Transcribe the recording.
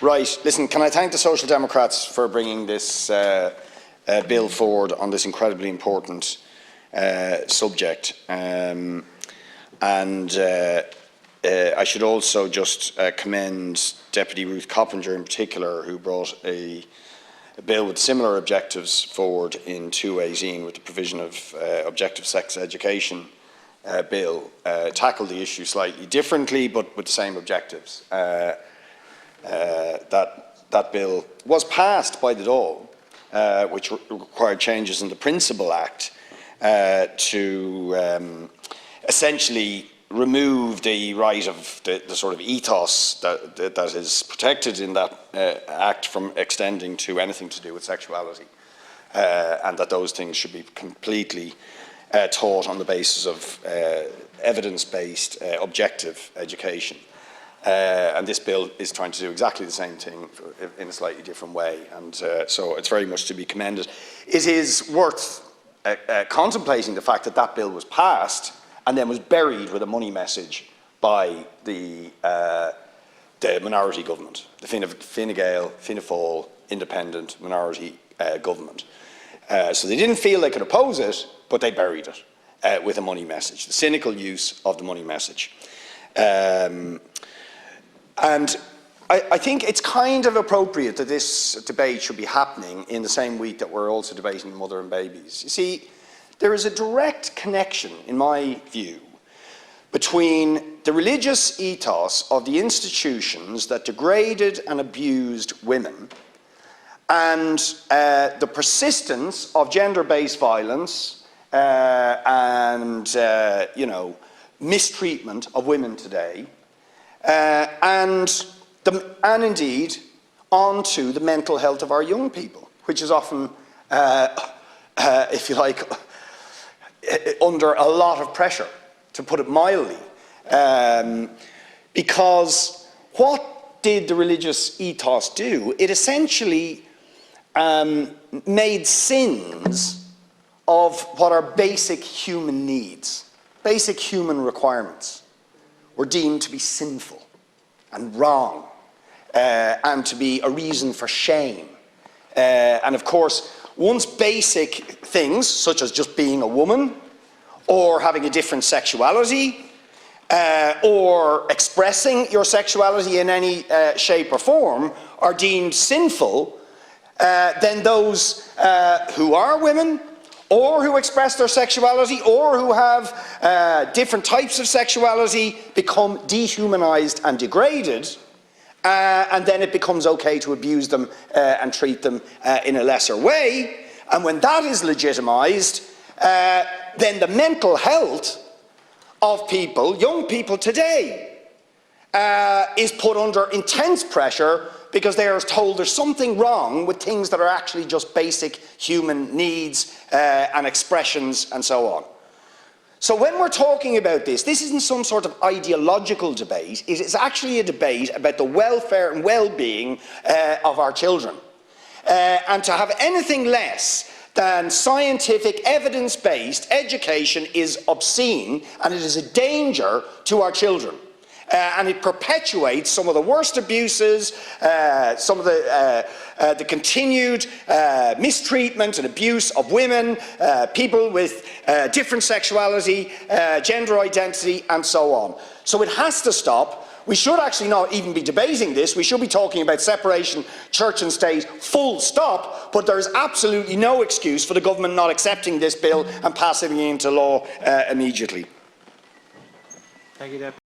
Right. Listen, can I thank the Social Democrats for bringing this bill forward on this incredibly important subject. I should also just commend Deputy Ruth Coppinger in particular, who brought a bill with similar objectives forward in 2018 with the provision of objective sex education bill, tackled the issue slightly differently but with the same objectives. That bill was passed by the Dáil, which required changes in the Principal Act to essentially remove the right of the sort of ethos that is protected in that Act from extending to anything to do with sexuality, and that those things should be completely taught on the basis of evidence-based, objective education. And this bill is trying to do exactly the same thing in a slightly different way, and so it's very much to be commended. It is worth contemplating the fact that that bill was passed and then was buried with a money message by the minority government, the Fine Gael, Fianna Fáil, independent minority government. So they didn't feel they could oppose it, but they buried it with a money message, the cynical use of the money message. And I think it's kind of appropriate that this debate should be happening in the same week that we're also debating mother and babies. You see, there is a direct connection, in my view, between the religious ethos of the institutions that degraded and abused women and the persistence of gender-based violence and mistreatment of women today, and indeed onto the mental health of our young people, which is often, if you like, under a lot of pressure, to put it mildly, because what did the religious ethos do? It essentially made sins of what are basic human needs, basic human requirements, were deemed to be sinful and wrong, and to be a reason for shame. And of course, once basic things, such as just being a woman, or having a different sexuality, or expressing your sexuality in any shape or form, are deemed sinful, then those who are women, or who express their sexuality, or who have different types of sexuality, become dehumanized and degraded, and then it becomes okay to abuse them and treat them in a lesser way. And when that is legitimized, then the mental health of people, young people today, is put under intense pressure because they are told there's something wrong with things that are actually just basic human needs and expressions and so on. So when we're talking about this isn't some sort of ideological debate. It is actually a debate about the welfare and well-being of our children. And to have anything less than scientific, evidence-based education is obscene, and it is a danger to our children. And it perpetuates some of the worst abuses, some of the continued mistreatment and abuse of women, people with different sexuality, gender identity, and so on. So it has to stop. We should actually not even be debating this. We should be talking about separation, church and state, full stop, but there is absolutely no excuse for the government not accepting this bill and passing it into law immediately. Thank you, Deputy.